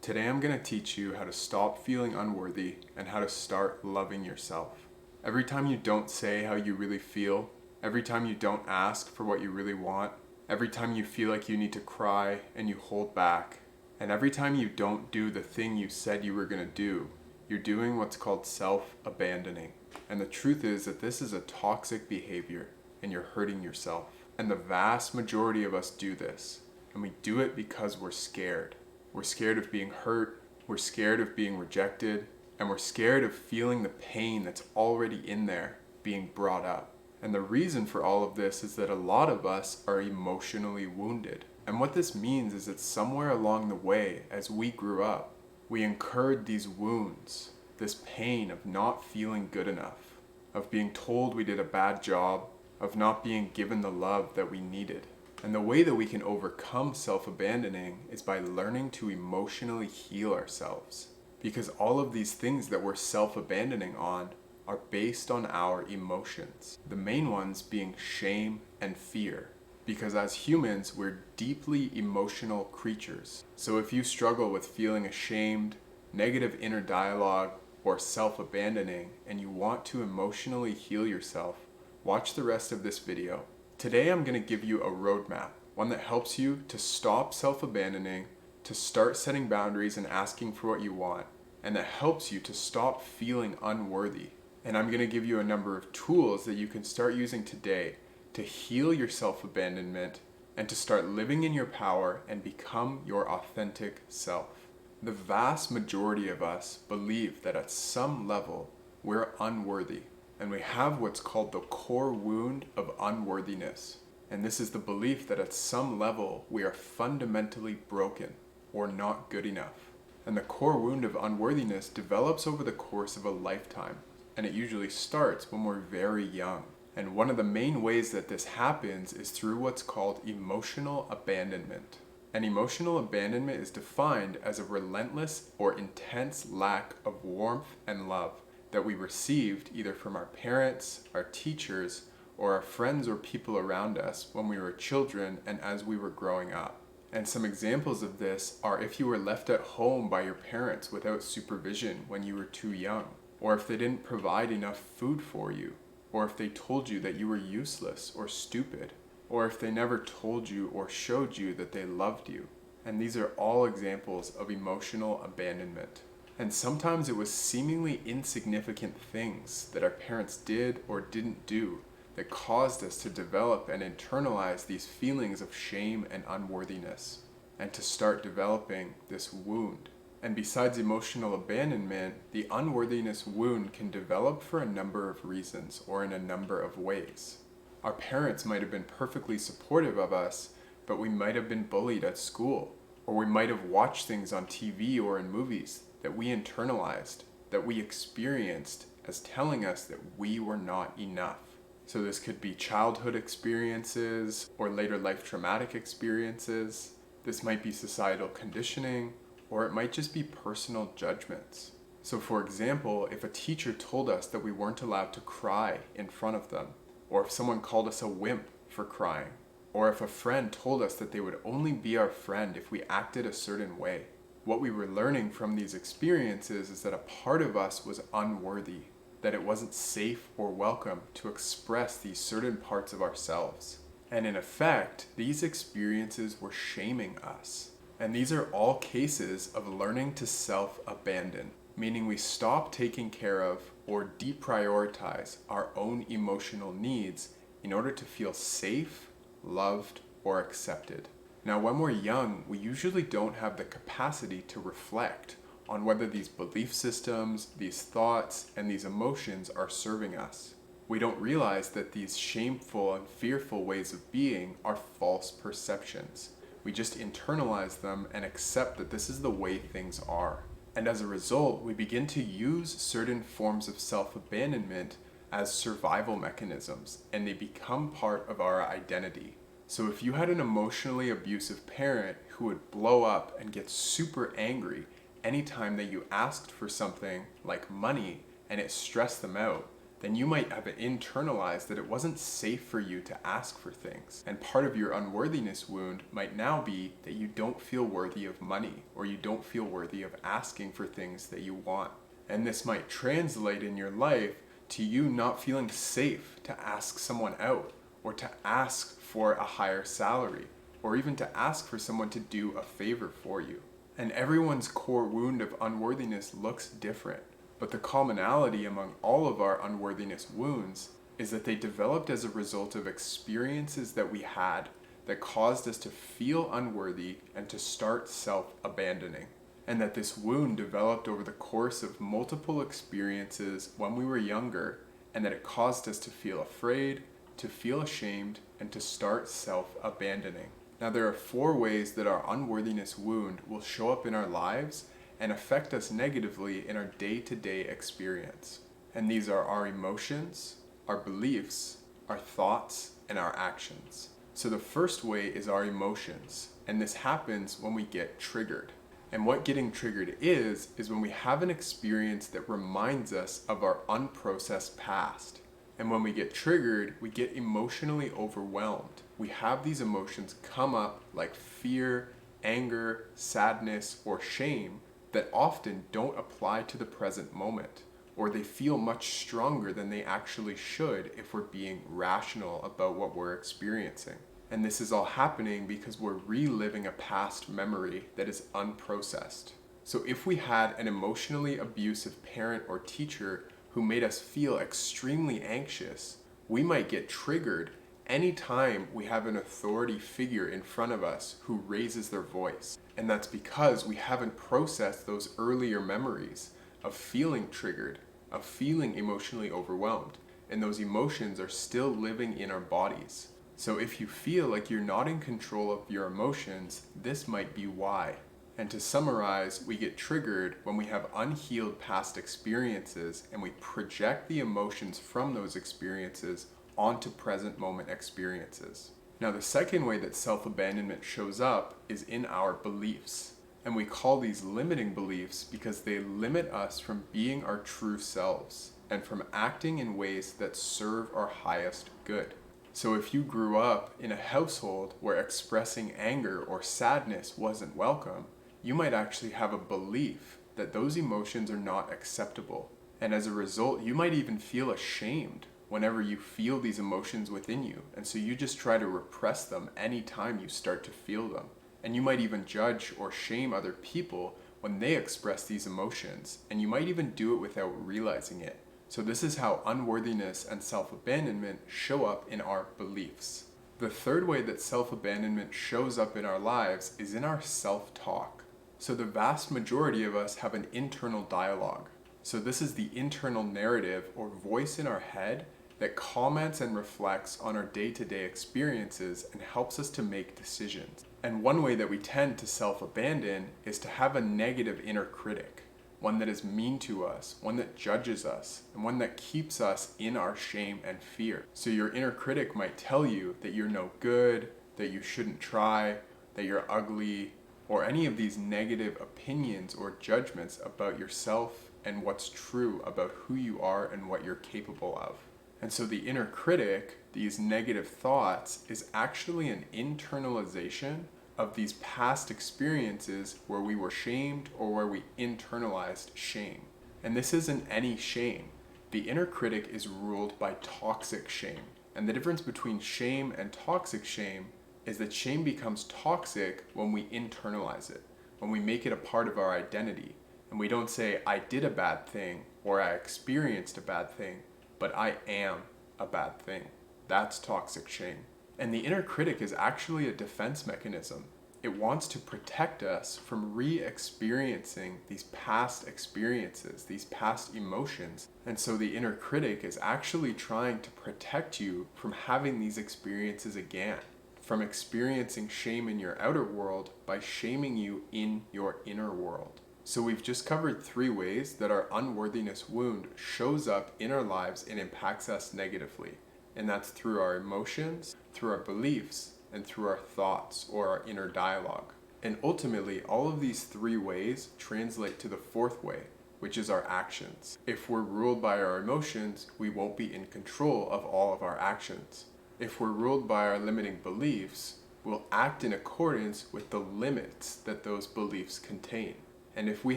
Today I'm going to teach you how to stop feeling unworthy and how to start loving yourself. Every time you don't say how you really feel, every time you don't ask for what you really want, every time you feel like you need to cry and you hold back, and every time you don't do the thing you said you were going to do, you're doing what's called self-abandoning. And the truth is that this is a toxic behavior and you're hurting yourself. And the vast majority of us do this. And we do it because we're scared. We're scared of being hurt, we're scared of being rejected, and we're scared of feeling the pain that's already in there being brought up. And the reason for all of this is that a lot of us are emotionally wounded. And what this means is that somewhere along the way, as we grew up, we incurred these wounds, this pain of not feeling good enough, of being told we did a bad job, of not being given the love that we needed. And the way that we can overcome self-abandoning is by learning to emotionally heal ourselves. Because all of these things that we're self-abandoning on are based on our emotions. The main ones being shame and fear. Because as humans, we're deeply emotional creatures. So if you struggle with feeling ashamed, negative inner dialogue, or self-abandoning, and you want to emotionally heal yourself, watch the rest of this video. Today I'm going to give you a roadmap, one that helps you to stop self-abandoning, to start setting boundaries and asking for what you want, and that helps you to stop feeling unworthy. And I'm going to give you a number of tools that you can start using today to heal your self-abandonment and to start living in your power and become your authentic self. The vast majority of us believe that at some level we're unworthy. And we have what's called the core wound of unworthiness. And this is the belief that at some level we are fundamentally broken or not good enough. And the core wound of unworthiness develops over the course of a lifetime. And it usually starts when we're very young. And one of the main ways that this happens is through what's called emotional abandonment. And emotional abandonment is defined as a relentless or intense lack of warmth and love that we received either from our parents, our teachers, or our friends or people around us when we were children and as we were growing up. And some examples of this are if you were left at home by your parents without supervision when you were too young, or if they didn't provide enough food for you, or if they told you that you were useless or stupid, or if they never told you or showed you that they loved you. And these are all examples of emotional abandonment. And sometimes it was seemingly insignificant things that our parents did or didn't do that caused us to develop and internalize these feelings of shame and unworthiness, and to start developing this wound. And besides emotional abandonment, the unworthiness wound can develop for a number of reasons or in a number of ways. Our parents might have been perfectly supportive of us, but we might have been bullied at school, or we might have watched things on TV or in movies that we internalized, that we experienced as telling us that we were not enough. So this could be childhood experiences or later life traumatic experiences. This might be societal conditioning, or it might just be personal judgments. So for example, if a teacher told us that we weren't allowed to cry in front of them, or if someone called us a wimp for crying, or if a friend told us that they would only be our friend if we acted a certain way, what we were learning from these experiences is that a part of us was unworthy, that it wasn't safe or welcome to express these certain parts of ourselves. And in effect, these experiences were shaming us. And these are all cases of learning to self-abandon, meaning we stop taking care of or deprioritize our own emotional needs in order to feel safe, loved, or accepted. Now, when we're young, we usually don't have the capacity to reflect on whether these belief systems, these thoughts, and these emotions are serving us. We don't realize that these shameful and fearful ways of being are false perceptions. We just internalize them and accept that this is the way things are. And as a result, we begin to use certain forms of self-abandonment as survival mechanisms, and they become part of our identity. So if you had an emotionally abusive parent who would blow up and get super angry anytime that you asked for something like money and it stressed them out, then you might have internalized that it wasn't safe for you to ask for things. And part of your unworthiness wound might now be that you don't feel worthy of money, or you don't feel worthy of asking for things that you want. And this might translate in your life to you not feeling safe to ask someone out, or to ask for a higher salary, or even to ask for someone to do a favor for you. And everyone's core wound of unworthiness looks different. But the commonality among all of our unworthiness wounds is that they developed as a result of experiences that we had that caused us to feel unworthy and to start self-abandoning. And that this wound developed over the course of multiple experiences when we were younger, and that it caused us to feel afraid, to feel ashamed, and to start self-abandoning. Now, there are 4 ways that our unworthiness wound will show up in our lives and affect us negatively in our day-to-day experience. And these are our emotions, our beliefs, our thoughts, and our actions. So the first way is our emotions, and this happens when we get triggered. And what getting triggered is when we have an experience that reminds us of our unprocessed past. And when we get triggered, we get emotionally overwhelmed. We have these emotions come up like fear, anger, sadness, or shame that often don't apply to the present moment, or they feel much stronger than they actually should if we're being rational about what we're experiencing. And this is all happening because we're reliving a past memory that is unprocessed. So if we had an emotionally abusive parent or teacher who made us feel extremely anxious, we might get triggered anytime we have an authority figure in front of us who raises their voice. And that's because we haven't processed those earlier memories of feeling triggered, of feeling emotionally overwhelmed. And those emotions are still living in our bodies. So if you feel like you're not in control of your emotions, this might be why. And to summarize, we get triggered when we have unhealed past experiences and we project the emotions from those experiences onto present moment experiences. Now, the second way that self-abandonment shows up is in our beliefs. And we call these limiting beliefs because they limit us from being our true selves and from acting in ways that serve our highest good. So if you grew up in a household where expressing anger or sadness wasn't welcome, you might actually have a belief that those emotions are not acceptable. And as a result, you might even feel ashamed whenever you feel these emotions within you. And so you just try to repress them anytime you start to feel them. And you might even judge or shame other people when they express these emotions. And you might even do it without realizing it. So this is how unworthiness and self-abandonment show up in our beliefs. The third way that self-abandonment shows up in our lives is in our self-talk. So the vast majority of us have an internal dialogue. So this is the internal narrative or voice in our head that comments and reflects on our day-to-day experiences and helps us to make decisions. And one way that we tend to self-abandon is to have a negative inner critic. One that is mean to us, one that judges us, and one that keeps us in our shame and fear. So your inner critic might tell you that you're no good, that you shouldn't try, that you're ugly, or any of these negative opinions or judgments about yourself and what's true about who you are and what you're capable of. And so the inner critic, these negative thoughts, is actually an internalization of these past experiences where we were shamed or where we internalized shame. And this isn't any shame. The inner critic is ruled by toxic shame. And the difference between shame and toxic shame is that shame becomes toxic when we internalize it, when we make it a part of our identity. And we don't say, I did a bad thing or I experienced a bad thing, but I am a bad thing. That's toxic shame. And the inner critic is actually a defense mechanism. It wants to protect us from re-experiencing these past experiences, these past emotions. And so the inner critic is actually trying to protect you from having these experiences again, from experiencing shame in your outer world by shaming you in your inner world. So we've just covered 3 ways that our unworthiness wound shows up in our lives and impacts us negatively. And that's through our emotions, through our beliefs, and through our thoughts or our inner dialogue. And ultimately, all of these 3 ways translate to the 4th way, which is our actions. If we're ruled by our emotions, we won't be in control of all of our actions. If we're ruled by our limiting beliefs, we'll act in accordance with the limits that those beliefs contain. And if we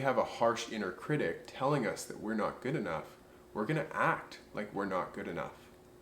have a harsh inner critic telling us that we're not good enough, we're going to act like we're not good enough.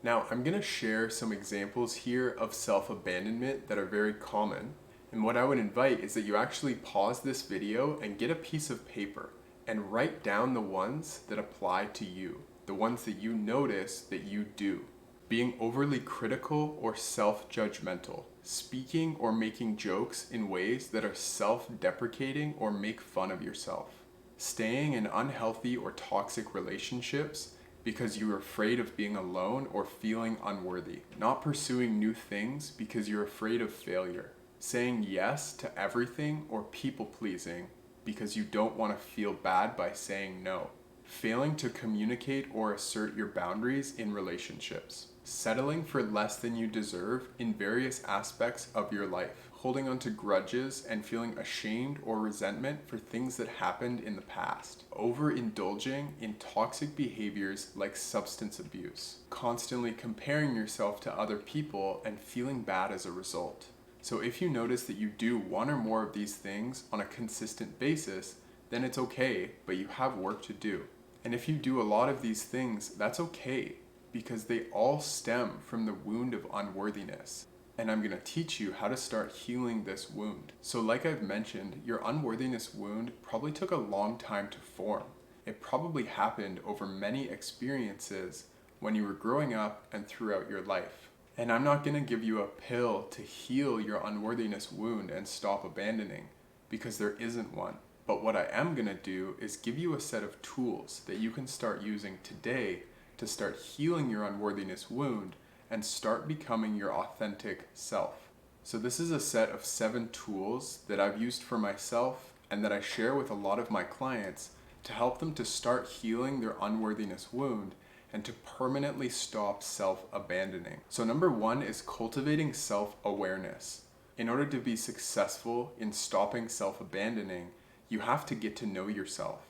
Now, I'm going to share some examples here of self-abandonment that are very common. And what I would invite is that you actually pause this video and get a piece of paper and write down the ones that apply to you, the ones that you notice that you do. Being overly critical or self-judgmental, speaking or making jokes in ways that are self-deprecating or make fun of yourself, staying in unhealthy or toxic relationships because you're afraid of being alone or feeling unworthy, not pursuing new things because you're afraid of failure, saying yes to everything or people-pleasing because you don't want to feel bad by saying no, failing to communicate or assert your boundaries in relationships, settling for less than you deserve in various aspects of your life, holding on to grudges and feeling ashamed or resentment for things that happened in the past, overindulging in toxic behaviors like substance abuse, constantly comparing yourself to other people and feeling bad as a result. So if you notice that you do one or more of these things on a consistent basis, then it's okay, but you have work to do. And if you do a lot of these things, that's okay, because they all stem from the wound of unworthiness. And I'm going to teach you how to start healing this wound. So like I've mentioned, your unworthiness wound probably took a long time to form. It probably happened over many experiences when you were growing up and throughout your life. And I'm not going to give you a pill to heal your unworthiness wound and stop abandoning, because there isn't one. But what I am going to do is give you a set of tools that you can start using today to start healing your unworthiness wound and start becoming your authentic self. So this is a set of 7 tools that I've used for myself and that I share with a lot of my clients to help them to start healing their unworthiness wound and to permanently stop self-abandoning. So number 1 is cultivating self-awareness. In order to be successful in stopping self-abandoning, you have to get to know yourself.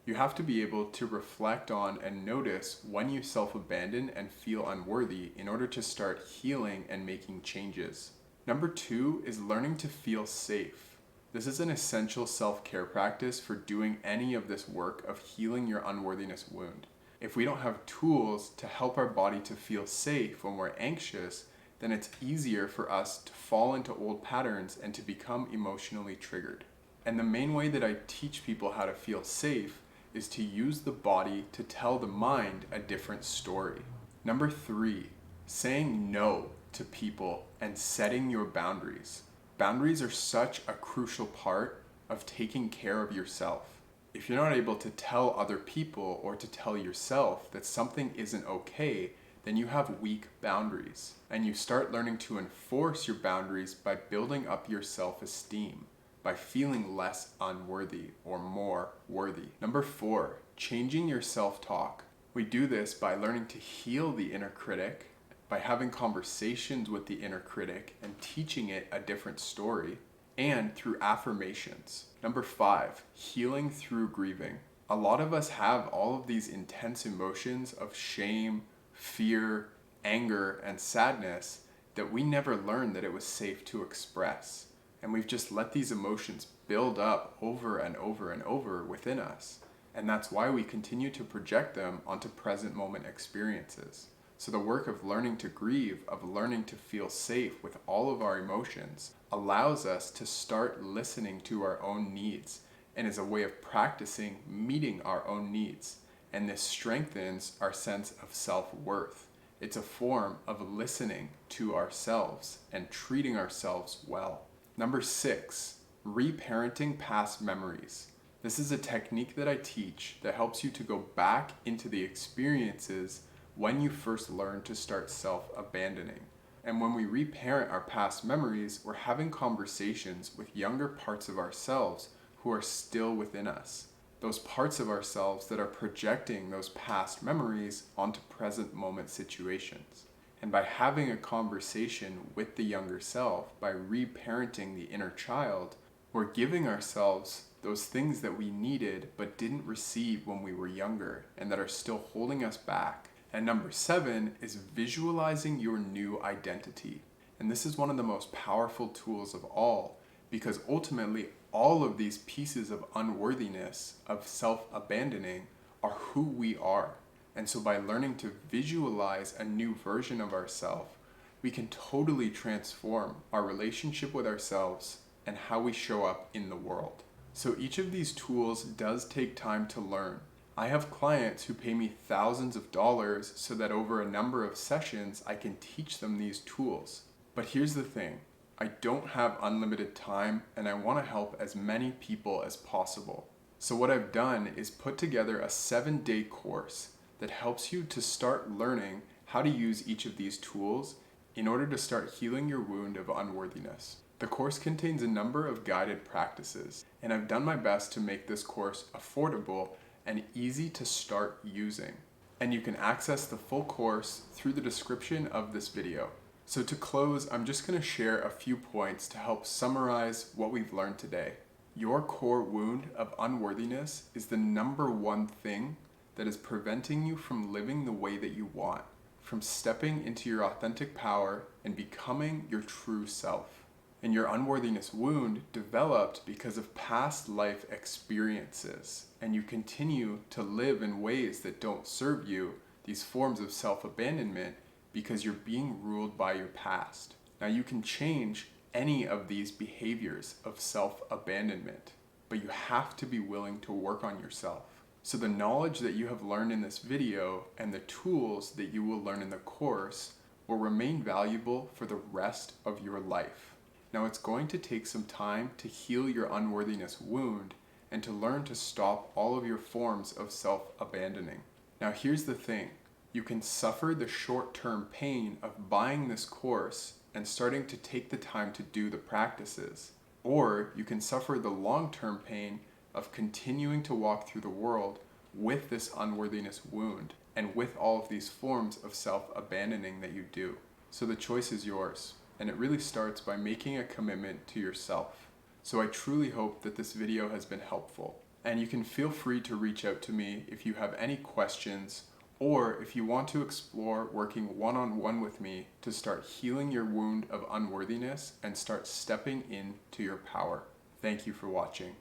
You have to be able to reflect on and notice when you self-abandon and feel unworthy in order to start healing and making changes. Number 2 is learning to feel safe. This is an essential self-care practice for doing any of this work of healing your unworthiness wound. If we don't have tools to help our body to feel safe when we're anxious, then it's easier for us to fall into old patterns and to become emotionally triggered. And the main way that I teach people how to feel safe is to use the body to tell the mind a different story. Number 3, saying no to people and setting your boundaries. Boundaries are such a crucial part of taking care of yourself. If you're not able to tell other people or to tell yourself that something isn't okay, then you have weak boundaries. And you start learning to enforce your boundaries by building up your self-esteem, by feeling less unworthy or more worthy. Number 4, changing your self-talk. We do this by learning to heal the inner critic, by having conversations with the inner critic and teaching it a different story, and through affirmations. Number 5, healing through grieving. A lot of us have all of these intense emotions of shame, fear, anger, and sadness that we never learned that it was safe to express. And we've just let these emotions build up over and over and over within us. And that's why we continue to project them onto present moment experiences. So the work of learning to grieve, of learning to feel safe with all of our emotions, allows us to start listening to our own needs and is a way of practicing meeting our own needs. And this strengthens our sense of self-worth. It's a form of listening to ourselves and treating ourselves well. Number 6, reparenting past memories. This is a technique that I teach that helps you to go back into the experiences when you first learned to start self-abandoning. And when we reparent our past memories, we're having conversations with younger parts of ourselves who are still within us. Those parts of ourselves that are projecting those past memories onto present moment situations. And by having a conversation with the younger self, by reparenting the inner child, we're giving ourselves those things that we needed but didn't receive when we were younger and that are still holding us back. And number 7 is visualizing your new identity. And this is one of the most powerful tools of all, because ultimately all of these pieces of unworthiness, of self-abandoning, are who we are. And so by learning to visualize a new version of ourselves, we can totally transform our relationship with ourselves and how we show up in the world. So each of these tools does take time to learn. I have clients who pay me thousands of dollars so that over a number of sessions I can teach them these tools. But here's the thing, I don't have unlimited time and I want to help as many people as possible. So what I've done is put together a 7-day course that helps you to start learning how to use each of these tools in order to start healing your wound of unworthiness. The course contains a number of guided practices, and I've done my best to make this course affordable and easy to start using. And you can access the full course through the description of this video. So to close, I'm just going to share a few points to help summarize what we've learned today. Your core wound of unworthiness is the number one thing that is preventing you from living the way that you want, from stepping into your authentic power and becoming your true self. And your unworthiness wound developed because of past life experiences, and you continue to live in ways that don't serve you, these forms of self-abandonment, because you're being ruled by your past. Now you can change any of these behaviors of self-abandonment, but you have to be willing to work on yourself. So the knowledge that you have learned in this video and the tools that you will learn in the course will remain valuable for the rest of your life. Now it's going to take some time to heal your unworthiness wound and to learn to stop all of your forms of self-abandoning. Now here's the thing, you can suffer the short-term pain of buying this course and starting to take the time to do the practices, or you can suffer the long-term pain of continuing to walk through the world with this unworthiness wound and with all of these forms of self-abandoning that you do. So the choice is yours. And it really starts by making a commitment to yourself. So I truly hope that this video has been helpful. And you can feel free to reach out to me if you have any questions, or if you want to explore working one-on-one with me to start healing your wound of unworthiness and start stepping into your power. Thank you for watching.